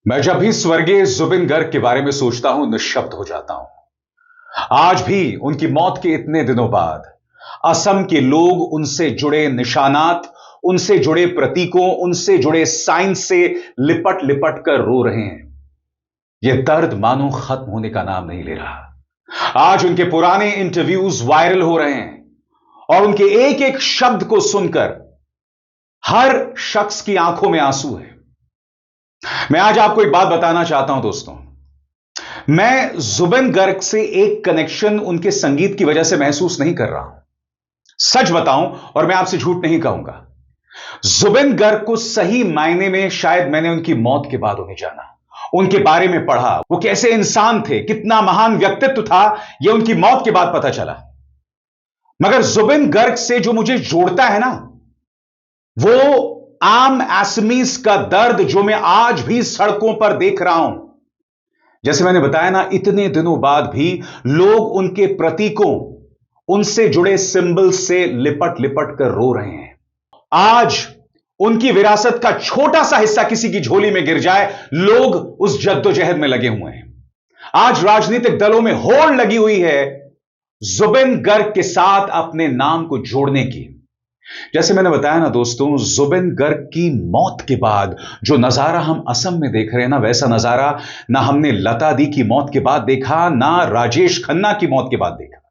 मैं जब भी स्वर्गीय जुबिन गर्ग के बारे में सोचता हूं निश्शब्द हो जाता हूं। आज भी उनकी मौत के इतने दिनों बाद असम के लोग उनसे जुड़े निशानात, उनसे जुड़े प्रतीकों, उनसे जुड़े साइन से लिपट लिपट कर रो रहे हैं। यह दर्द मानो खत्म होने का नाम नहीं ले रहा। आज उनके पुराने इंटरव्यूज वायरल हो रहे हैं और उनके एक एक शब्द को सुनकर हर शख्स की आंखों में आंसू है। मैं आज आपको एक बात बताना चाहता हूं दोस्तों। मैं जुबिन गर्ग से एक कनेक्शन उनके संगीत की वजह से महसूस नहीं कर रहा हूं। सच बताऊं और मैं आपसे झूठ नहीं कहूंगा, जुबिन गर्ग को सही मायने में शायद मैंने उनकी मौत के बाद उन्हें जाना, उनके बारे में पढ़ा, वो कैसे इंसान थे, कितना महान व्यक्तित्व था, यह उनकी मौत के बाद पता चला। मगर जुबिन गर्ग से जो मुझे जोड़ता है ना, वो आम असमीज का दर्द जो मैं आज भी सड़कों पर देख रहा हूं। जैसे मैंने बताया ना, इतने दिनों बाद भी लोग उनके प्रतीकों, उनसे जुड़े सिंबल से लिपट लिपट कर रो रहे हैं। आज उनकी विरासत का छोटा सा हिस्सा किसी की झोली में गिर जाए, लोग उस जद्दोजहद में लगे हुए हैं। आज राजनीतिक दलों में होड़ लगी हुई है जुबिन गर्ग के साथ अपने नाम को जोड़ने की। जैसे मैंने बताया ना दोस्तों, जुबिन गर्ग की मौत के बाद जो नजारा हम असम में देख रहे हैं ना, वैसा नजारा ना हमने लता दी की मौत के बाद देखा, ना राजेश खन्ना की मौत के बाद देखा।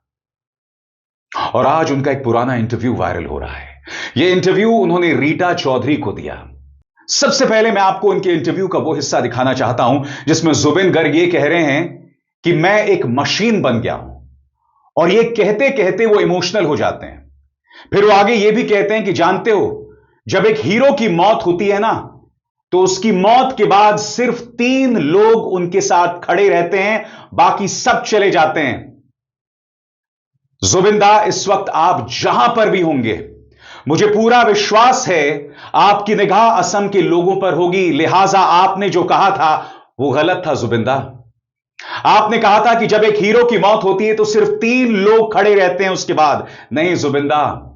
और आज उनका एक पुराना इंटरव्यू वायरल हो रहा है। यह इंटरव्यू उन्होंने रीटा चौधरी को दिया। सबसे पहले मैं आपको उनके इंटरव्यू का वो हिस्सा दिखाना चाहता हूं जिसमें जुबिन गर्ग ये कह रहे हैं कि मैं एक मशीन बन गया हूं, और ये कहते कहते वो इमोशनल हो जाते हैं। फिर वो आगे ये भी कहते हैं कि जानते हो, जब एक हीरो की मौत होती है ना, तो उसकी मौत के बाद सिर्फ 3 लोग उनके साथ खड़े रहते हैं, बाकी सब चले जाते हैं। जुबिंदा, इस वक्त आप जहां पर भी होंगे, मुझे पूरा विश्वास है आपकी निगाह असम के लोगों पर होगी। लिहाजा आपने जो कहा था वो गलत था जुबिंदा। आपने कहा था कि जब एक हीरो की मौत होती है तो सिर्फ 3 लोग खड़े रहते हैं उसके बाद। नहीं जुबिंदा,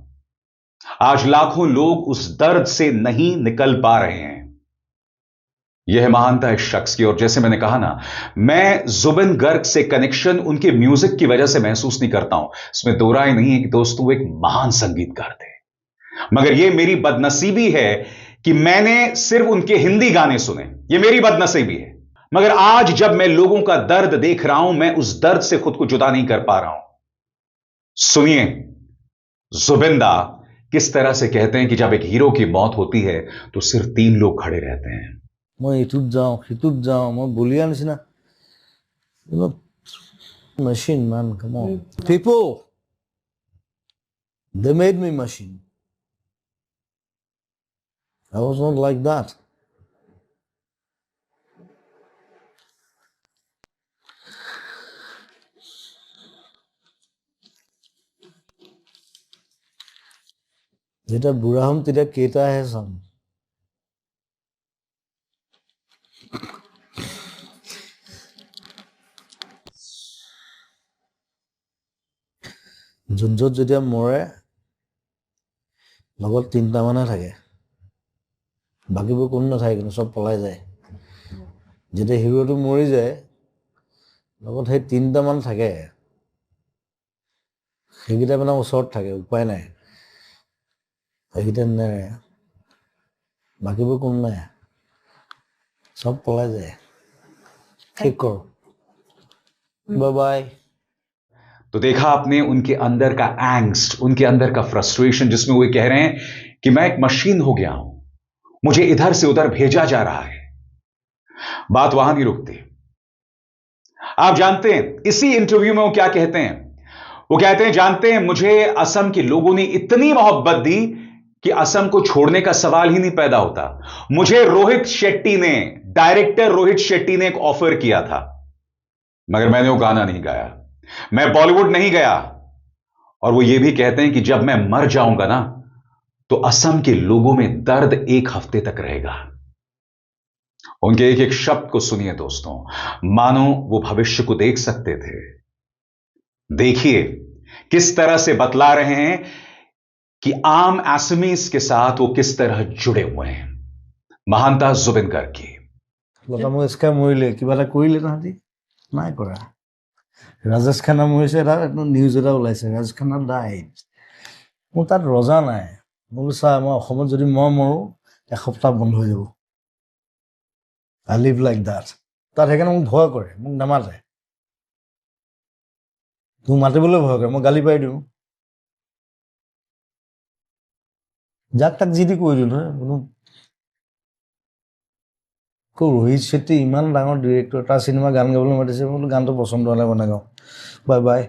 आज लाखों लोग उस दर्द से नहीं निकल पा रहे हैं। यह महानता इस शख्स की। और जैसे मैंने कहा ना, मैं जुबिन गर्ग से कनेक्शन उनके म्यूजिक की वजह से महसूस नहीं करता हूं। इसमें दो राय नहीं है कि दोस्तों वो एक महान संगीतकार थे, मगर यह मेरी बदनसीबी है कि मैंने सिर्फ उनके हिंदी गाने सुने। यह मेरी बदनसीबी है। मगर आज जब मैं लोगों का दर्द देख रहा हूं, मैं उस दर्द से खुद को जुदा नहीं कर पा रहा हूं। सुनिए जुबिंदा किस तरह से कहते हैं कि जब एक हीरो की मौत होती है तो सिर्फ 3 लोग खड़े रहते हैं। मैं इतुत जाऊं खितुत जाऊं, मैं बुलिया निसिना machine, man, come on. People, they made me machine. I was not like that. जेटा बुरा हम तेरा केता है सम। যুদ্ধত যেতিয়া মৰে লগত 3টা মানে থাকে, বাকিবোৰ কোনো নাথাকে, কিন্তু সব পলাই যায়। যেতিয়া হিৰোটো মৰি যায় লগত সেই 3টা মান থাকে, সেইকেইটা মানে ওচৰত থাকে, উপায় নাই, সেইকেইটা নেৰে, বাকিবোৰ কোনো নাই, সব পলাই যায়। ঠিক কৰো, बाय बाय। तो देखा आपने उनके अंदर का एंग्स्ट, उनके अंदर का फ्रस्ट्रेशन, जिसमें वो कह रहे हैं कि मैं एक मशीन हो गया हूं, मुझे इधर से उधर भेजा जा रहा है। बात वहां नहीं रुकती। आप जानते हैं इसी इंटरव्यू में वो क्या कहते हैं? वो कहते हैं, जानते हैं मुझे असम के लोगों ने इतनी मोहब्बत दी कि असम को छोड़ने का सवाल ही नहीं पैदा होता। मुझे रोहित शेट्टी ने, डायरेक्टर रोहित शेट्टी ने एक ऑफर किया था, मगर मैंने वो गाना नहीं गाया, मैं बॉलीवुड नहीं गया। और वो ये भी कहते हैं कि जब मैं मर जाऊंगा ना, तो असम के लोगों में दर्द 1 हफ्ते तक रहेगा। उनके एक एक शब्द को सुनिए दोस्तों, मानो वो भविष्य को देख सकते थे। देखिए किस तरह से बतला रहे हैं कि आम असमीज के साथ वो किस तरह जुड़े हुए हैं। महानता जुबिन गर्ग की। লতা মঙ্গেশকাৰ মৰিলে কিবা এটা কৰিলে তাহাঁতি নাই কৰা ৰাজেশ খান্না মৰিছে এটা নিউজ এটা ওলাইছে ৰাজেশ খান্না ডাইড মোৰ তাত ৰজা নাই মই বোলো চা মই অসমত যদি মই মৰোঁ এসপ্তাহ বন্ধ হৈ যাব আই লিভ লাইক ডাট তাত সেইকাৰণে মোক ভয় কৰে মোক নামাতে তোক মাতিবলৈ ভয় কৰে মই গালি পাই দিওঁ যাক তাক যি দি কৈ দিওঁ নহয় কোনো ৰোহিত শেট্টি ইমান ডাঙৰ ডিৰেক্টৰ তাৰ চিনেমা গান গাবলৈ মাতিছে বোলো গানটো পচন্দ হ'লে বনাই গাওঁ বাই বাই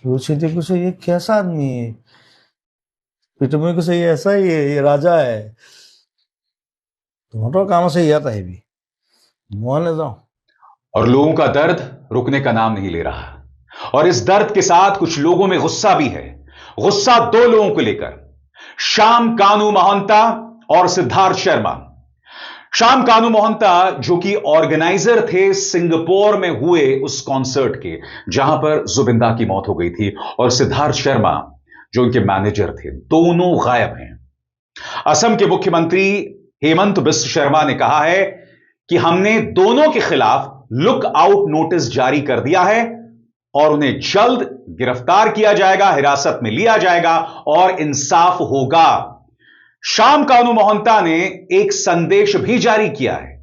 ৰোহিত শেট্টিয়ে কৈছে ये कैसा आदमी है प्रीतमे কৈছে ये ऐसा ही है ये राजा है तोहतर काम আছে ইয়াত আহিবি মই নাযাওঁ और लोगों का दर्द रुकने का नाम नहीं ले रहा और इस दर्द के साथ कुछ लोगों में गुस्सा भी है गुस्सा दो लोगों को लेकर श्याम कानू महंता और सिद्धार्थ शर्मा श्याम कानू महंता जो कि ऑर्गेनाइजर थे सिंगापुर में हुए उस कॉन्सर्ट के जहां पर जुबिंदा की मौत हो गई थी और सिद्धार्थ शर्मा जो उनके मैनेजर थे दोनों गायब हैं असम के मुख्यमंत्री हेमंत बिस्व शर्मा ने कहा है कि हमने दोनों के खिलाफ लुक आउट नोटिस जारी कर दिया है और उन्हें जल्द गिरफ्तार किया जाएगा हिरासत में लिया जाएगा और इंसाफ होगा श्याम कानू महंता ने एक संदेश भी जारी किया है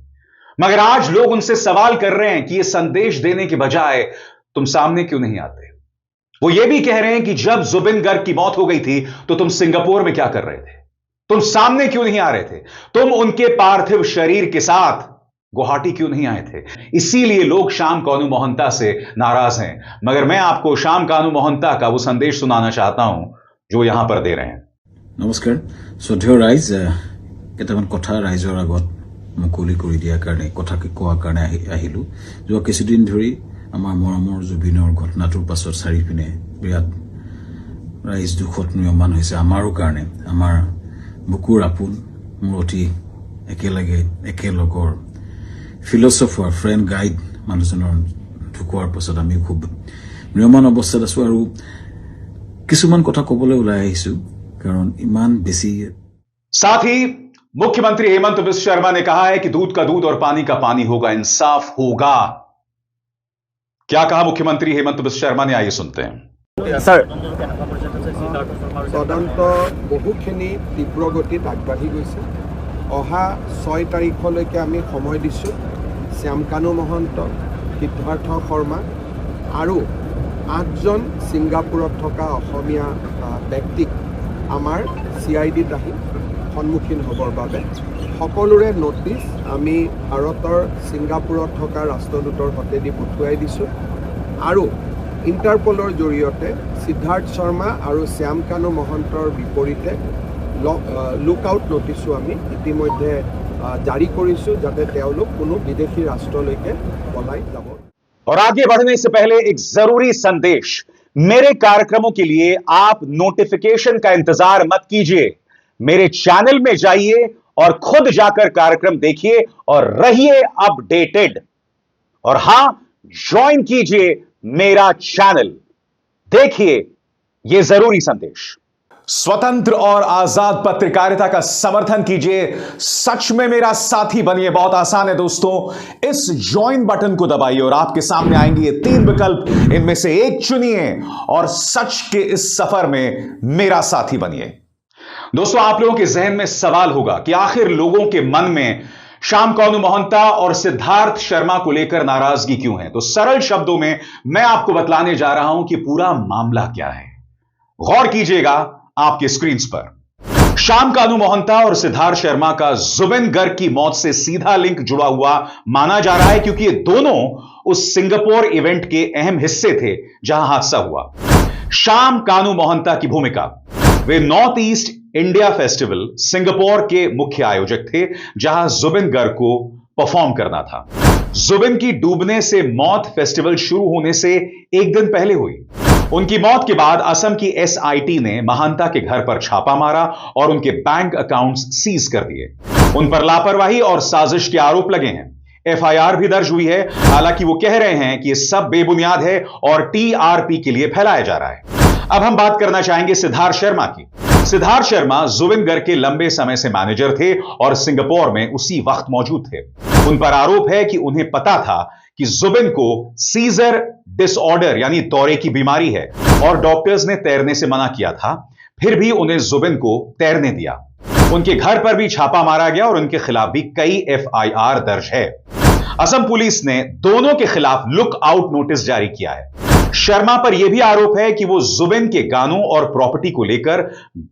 मगर आज लोग उनसे सवाल कर रहे हैं कि यह संदेश देने के बजाय तुम सामने क्यों नहीं आते वो ये भी कह रहे हैं कि जब जुबिन गर्ग की मौत हो गई थी तो तुम सिंगापुर में क्या कर रहे थे तुम सामने क्यों नहीं आ रहे थे तुम उनके पार्थिव शरीर के साथ गुवाहाटी क्यों नहीं आए थे इसीलिए लोग श्याम कानू महंता से नाराज हैं मगर मैं आपको श्याम कानू महंता का वो संदेश सुनाना चाहता हूं जो यहां पर दे रहे हैं নমস্কাৰ শ্ৰদ্ধেয় ৰাইজ কেইটামান কথা ৰাইজৰ আগত মুকলি কৰি দিয়াৰ কাৰণে কথা কোৱাৰ কাৰণে আহিলো যোৱা কিছুদিন ধৰি আমাৰ মৰমৰ জুবিনৰ ঘটনাটোৰ পাছত চাৰিপিনে বিৰাট ৰাইজ দুখত নিয়মান হৈছে আমাৰো কাৰণে আমাৰ বুকুৰ আপোন মোৰ অতি একেলগে একেলগৰ ফিলচফাৰ ফ্ৰেণ্ড গাইড মানুহজনৰ ঢুকোৱাৰ পাছত আমি খুব নিয়মান অৱস্থাত আছো আৰু কিছুমান কথা ক'বলৈ ওলাই আহিছো कारण ईमान बेसी साथ ही मुख्यमंत्री हेमंत बिस्व शर्मा ने कहा है कि दूध का दूध और पानी का पानी होगा इंसाफ होगा क्या कहा मुख्यमंत्री हेमंत बिस्व शर्मा ने आइए सुनते हैं सर তদন্ত বহুখিনি তীব্ৰ গতিত আগবাঢ়ি গৈছে অহা 6 তাৰিখলৈকে আমি সময় দিছোঁ শ্যাম কানু মহন্ত সিদ্ধাৰ্থ শৰ্মা আৰু 8জন ছিংগাপুৰত থকা অসমীয়া ব্যক্তিক আমাৰ CIDত আহি সন্মুখীন হ'বৰ বাবে সকলোৰে নোটিছ আমি ভাৰতৰ ছিংগাপুৰত থকা ৰাষ্ট্ৰদূতৰ হতেদি পঠুৱাই দিছোঁ আৰু ইণ্টাৰপলৰ জৰিয়তে সিদ্ধাৰ্থ শৰ্মা আৰু শ্যাম কানু মহন্তৰ বিপৰীতে লুক আউট নোটিছো আমি ইতিমধ্যে জাৰি কৰিছোঁ যাতে তেওঁলোক কোনো বিদেশী ৰাষ্ট্ৰলৈকে পলাই যাব और आगे बढ़ने से पहले एक जरूरी संदेश मेरे कार्यक्रमों के लिए आप नोटिफिकेशन का इंतजार मत कीजिए मेरे चैनल में जाइए और खुद जाकर कार्यक्रम देखिए और रहिए अपडेटेड और हां ज्वाइन कीजिए मेरा चैनल देखिए यह जरूरी संदेश स्वतंत्र और आजाद पत्रकारिता का समर्थन कीजिए सच में मेरा साथी बनिए बहुत आसान है दोस्तों इस ज्वाइन बटन को दबाइए और आपके सामने आएंगे ये 3 विकल्प इनमें से एक चुनिए और सच के इस सफर में मेरा साथी बनिए दोस्तों आप लोगों के जहन में सवाल होगा कि आखिर लोगों के मन में श्याम कानू महंता और सिद्धार्थ शर्मा को लेकर नाराजगी क्यों है तो सरल शब्दों में मैं आपको बतलाने जा रहा हूं कि पूरा मामला क्या है गौर कीजिएगा आपके स्क्रीन पर श्याम कानू महंता और सिद्धार्थ शर्मा का जुबिन गर्ग की मौत से सीधा लिंक जुड़ा हुआ माना जा रहा है क्योंकि ये दोनों उस सिंगापुर इवेंट के अहम हिस्से थे जहां हादसा हुआ श्याम कानू महंता की भूमिका वे North East India festival Singapore के मुख्य आयोजक थे जहां जुबिन गर्ग को परफॉर्म करना था जुबिन की डूबने से मौत फेस्टिवल शुरू होने से एक दिन पहले हुई उनकी मौत के बाद असम की SIT ने महंता के घर पर छापा मारा और उनके बैंक अकाउंट्स सीज कर दिए उन पर लापरवाही और साजिश के आरोप लगे हैं FIR भी दर्ज हुई है हालांकि वो कह रहे हैं कि ये सब बेबुनियाद है और TRP के लिए फैलाया जा रहा है अब हम बात करना चाहेंगे सिद्धार्थ शर्मा की सिद्धार्थ शर्मा जुबिन गर्ग के लंबे समय से मैनेजर थे और सिंगापुर में उसी वक्त मौजूद थे। उन पर आरोप है कि उन्हें पता था कि जुबिन को सीजर डिसऑर्डर यानी दौरे की बीमारी है और डॉक्टर्स ने तैरने से मना किया था, फिर भी उन्हें जुबिन को तैरने दिया। उनके घर पर भी छापा मारा गया और उनके खिलाफ भी कई FIR दर्ज है। असम पुलिस ने दोनों के खिलाफ लुक आउट नोटिस जारी किया है। शर्मा पर यह भी आरोप है कि वो जुबिन के गानों और प्रॉपर्टी को लेकर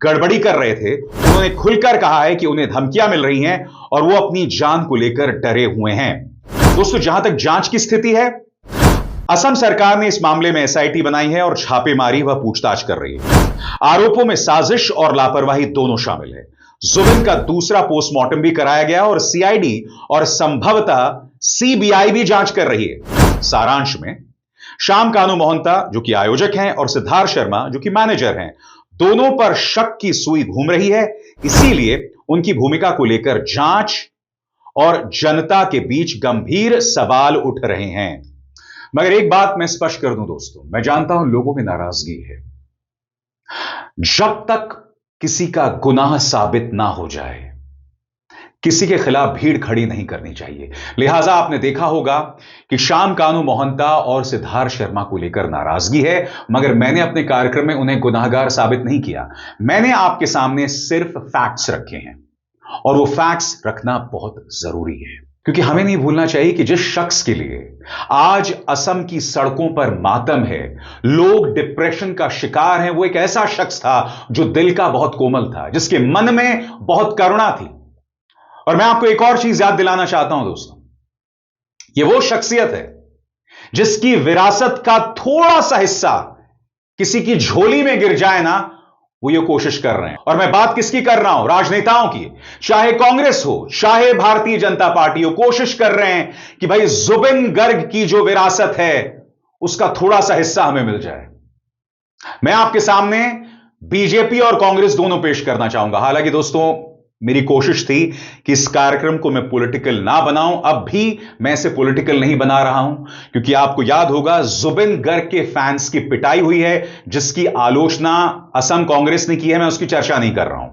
गड़बड़ी कर रहे थे। उन्होंने खुलकर कहा है कि उन्हें धमकियां मिल रही हैं और वो अपनी जान को लेकर डरे हुए हैं। दोस्तों, जहां तक जांच की स्थिति है, असम सरकार ने इस मामले में SIT बनाई है और छापेमारी व पूछताछ कर रही है। आरोपों में साजिश और लापरवाही दोनों शामिल है। जुबिन का दूसरा पोस्टमार्टम भी कराया गया और CID और संभवतः CBI भी जांच कर रही है। सारांश में, श्याम कानू मोहंता जो कि आयोजक हैं और सिद्धार्थ शर्मा जो कि मैनेजर हैं, दोनों पर शक की सुई घूम रही है। इसीलिए उनकी भूमिका को लेकर जांच और जनता के बीच गंभीर सवाल उठ रहे हैं। मगर एक बात मैं स्पष्ट कर दूं दोस्तों, मैं जानता हूं लोगों में नाराजगी है। जब तक किसी का गुनाह साबित ना हो जाए, किसी के खिलाफ भीड़ खड़ी नहीं करनी चाहिए। लिहाजा आपने देखा होगा कि श्याम कानू मोहंता और सिद्धार्थ शर्मा को लेकर नाराजगी है, मगर मैंने अपने कार्यक्रम में उन्हें गुनाहगार साबित नहीं किया। मैंने आपके सामने सिर्फ फैक्ट्स रखे हैं और वो फैक्ट्स रखना बहुत जरूरी है, क्योंकि हमें नहीं भूलना चाहिए कि जिस शख्स के लिए आज असम की सड़कों पर मातम है, लोग डिप्रेशन का शिकार हैं, वो एक ऐसा शख्स था जो दिल का बहुत कोमल था, जिसके मन में बहुत करुणा थी। और मैं आपको एक और चीज याद दिलाना चाहता हूं दोस्तों, ये वो शख्सियत है जिसकी विरासत का थोड़ा सा हिस्सा किसी की झोली में गिर जाए ना, वो ये कोशिश कर रहे हैं। और मैं बात किसकी कर रहा हूं? राजनेताओं की। चाहे कांग्रेस हो, चाहे भारतीय जनता पार्टी हो, कोशिश कर रहे हैं कि भाई जुबिन गर्ग की जो विरासत है उसका थोड़ा सा हिस्सा हमें मिल जाए। मैं आपके सामने बीजेपी और कांग्रेस दोनों पेश करना चाहूंगा। हालांकि दोस्तों, मेरी कोशिश थी कि इस कार्यक्रम को मैं पॉलिटिकल ना बनाऊं। अब भी मैं इसे पॉलिटिकल नहीं बना रहा हूं, क्योंकि आपको याद होगा जुबिन गर्ग के फैंस की पिटाई हुई है, जिसकी आलोचना असम कांग्रेस ने की है। मैं उसकी चर्चा नहीं कर रहा हूं,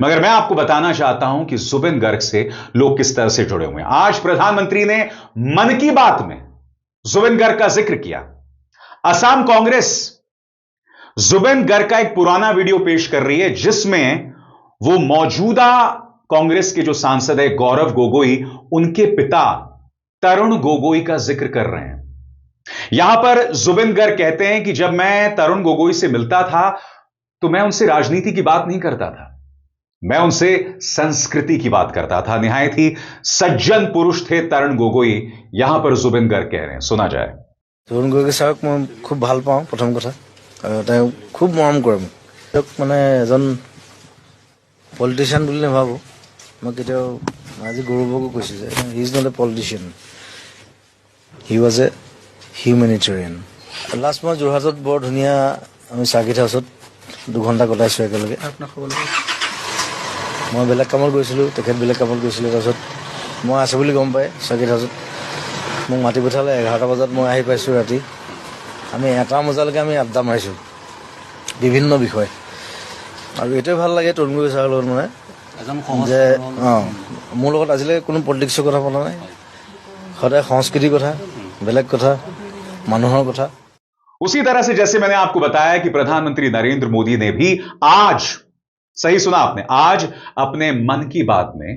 मगर मैं आपको बताना चाहता हूं कि जुबिन गर्ग से लोग किस तरह से जुड़े हुए हैं। आज प्रधानमंत्री ने मन की बात में जुबिन गर्ग का जिक्र किया। असम कांग्रेस जुबिन गर्ग का एक पुराना वीडियो पेश कर रही है, जिसमें वो मौजूदा कांग्रेस के जो सांसद है गौरव गोगोई, उनके पिता तरुण गोगोई का जिक्र कर रहे हैं। यहां पर जुबिन गर्ग कहते हैं कि जब मैं तरुण गोगोई से मिलता था तो मैं उनसे राजनीति की बात नहीं करता था, मैं उनसे संस्कृति की बात करता था। निहायत ही सज्जन पुरुष थे तरुण गोगोई, यहां पर जुबिन गर्ग कह रहे हैं। सुना जाए। তৰুণ গগৈ ছাৰক মই খুব ভাল পাওঁ। প্ৰথম কথা, তেওঁ খুব মৰম কৰে মোক। তেওঁক মানে এজন পলিটিচিয়ান বুলি নাভাবোঁ মই কেতিয়াও। আজি গৌৰৱকো কৈছোঁ যে he is not a politician, he was a humanitarian. Last মই যোৰহাটত বৰ ধুনীয়া আমি চাৰ্কিট হাউচত 2 ঘণ্টা কটাইছোঁ একেলগে। মই বেলেগ কামত গৈছিলোঁ, তেখেত বেলেগ কামত গৈছিলে। তাৰপিছত মই আছোঁ বুলি গম পাই চাৰ্কিট হাউচত মোক মাতি পঠালে। 11টা বজাত মই আহি পাইছোঁ ৰাতি। আমি 1টা বজালৈকে আমি আড্ডা মাৰিছোঁ বিভিন্ন বিষয়। আৰু এইটোৱে ভাল লাগে তৰুণ গগৈ ছাৰৰ লগত মানে যে মোৰ লগত আজিলৈকে কোনো পলিটিক্সৰ কথা পতা নাই। সদায় সংস্কৃতিৰ কথা, বেলেগ কথা, মানুহৰ কথা। उसी तरह से जैसे मैंने आपको बताया कि प्रधानमंत्री नरेंद्र मोदी ने भी आज, सही सुना आपने, आज अपने मन की बात में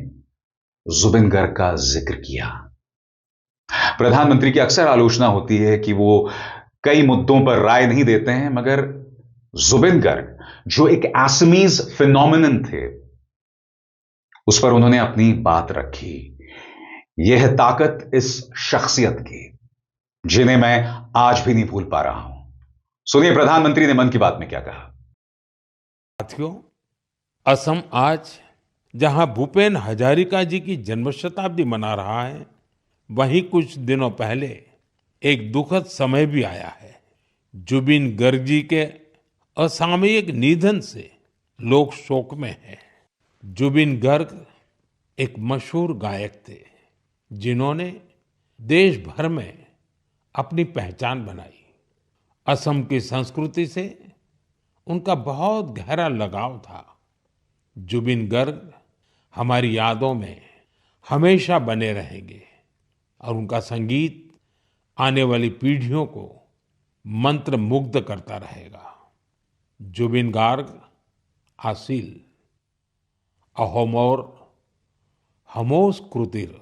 जुबिन गर्ग का जिक्र किया। प्रधानमंत्री की अक्सर आलोचना होती है कि वो कई मुद्दों पर राय नहीं देते हैं, मगर जुबिन गर्ग जो एक असमीज फिनोमिनन थे, उस पर उन्होंने अपनी बात रखी। यह है ताकत इस शख्सियत की, जिन्हें मैं आज भी नहीं भूल पा रहा हूं। सुनिए प्रधानमंत्री ने मन की बात में क्या कहा। साथियों, असम आज जहां भूपेन हजारिका जी की जन्म शताब्दी मना रहा है, वहीं कुछ दिनों पहले एक दुखद समय भी आया है। जुबिन गर्ग जी के असामयिक निधन से लोग शोक में हैं। जुबिन गर्ग एक मशहूर गायक थे, जिन्होंने देश भर में अपनी पहचान बनाई। असम की संस्कृति से उनका बहुत गहरा लगाव था। जुबिन गर्ग हमारी यादों में हमेशा बने रहेंगे और उनका संगीत आने वाली पीढ़ियों को मंत्रमुग्ध करता रहेगा। जुबिन गार्ग आसिल अहोमोर हमोस कृतिर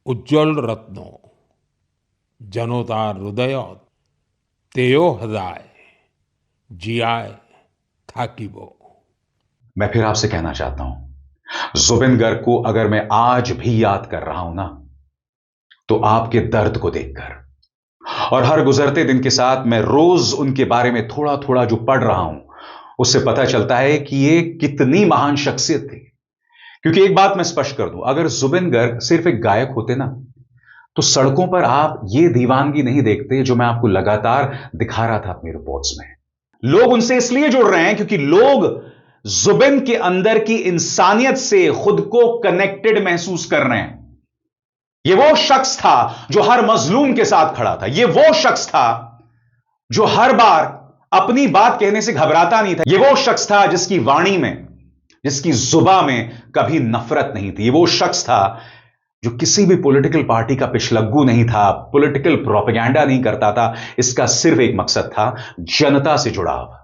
उज्ज्वल रत्नो जनोतार हृदयोत तेयो हृदय जियाय थाकिबो। मैं फिर आपसे कहना चाहता हूं, जुबिन गर्ग को अगर मैं आज भी याद कर रहा हूं ना, तो आपके दर्द को देखकर, और हर गुजरते दिन के साथ मैं रोज उनके बारे में थोड़ा थोड़ा जो पढ़ रहा हूं, उससे पता चलता है कि ये कितनी महान शख्सियत थी। क्योंकि एक बात मैं स्पष्ट कर दूं, अगर जुबिन गर्ग सिर्फ एक गायक होते ना, तो सड़कों पर आप ये दीवानगी नहीं देखते जो मैं आपको लगातार दिखा रहा था अपनी रिपोर्ट्स में। लोग उनसे इसलिए जुड़ रहे हैं क्योंकि लोग जुबिन के अंदर की इंसानियत से खुद को कनेक्टेड महसूस कर रहे हैं। यह वो शख्स था जो हर मजलूम के साथ खड़ा था। यह वो शख्स था जो हर बार अपनी बात कहने से घबराता नहीं था। यह वो शख्स था जिसकी वाणी में, जिसकी जुबान में कभी नफरत नहीं थी। यह वो शख्स था जो किसी भी पॉलिटिकल पार्टी का पिछलग्गू नहीं था, पॉलिटिकल प्रोपेगेंडा नहीं करता था। इसका सिर्फ एक मकसद था, जनता से जुड़ाव।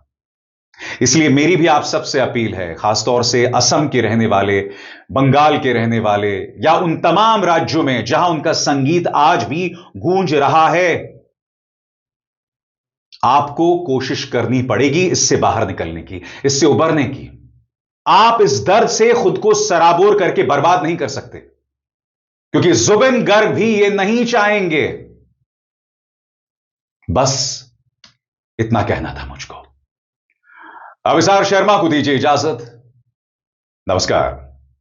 इसलिए मेरी भी आप सबसे अपील है, खासतौर से असम के रहने वाले, बंगाल के रहने वाले, या उन तमाम राज्यों में जहां उनका संगीत आज भी गूंज रहा है, आपको कोशिश करनी पड़ेगी इससे बाहर निकलने की, इससे उबरने की। आप इस दर्द से खुद को सराबोर करके बर्बाद नहीं कर सकते, क्योंकि जुबिन गर्ग भी ये नहीं चाहेंगे। बस इतना कहना था मुझको। अभिसार शर्मा को दीजिए इजाजत। नमस्कार।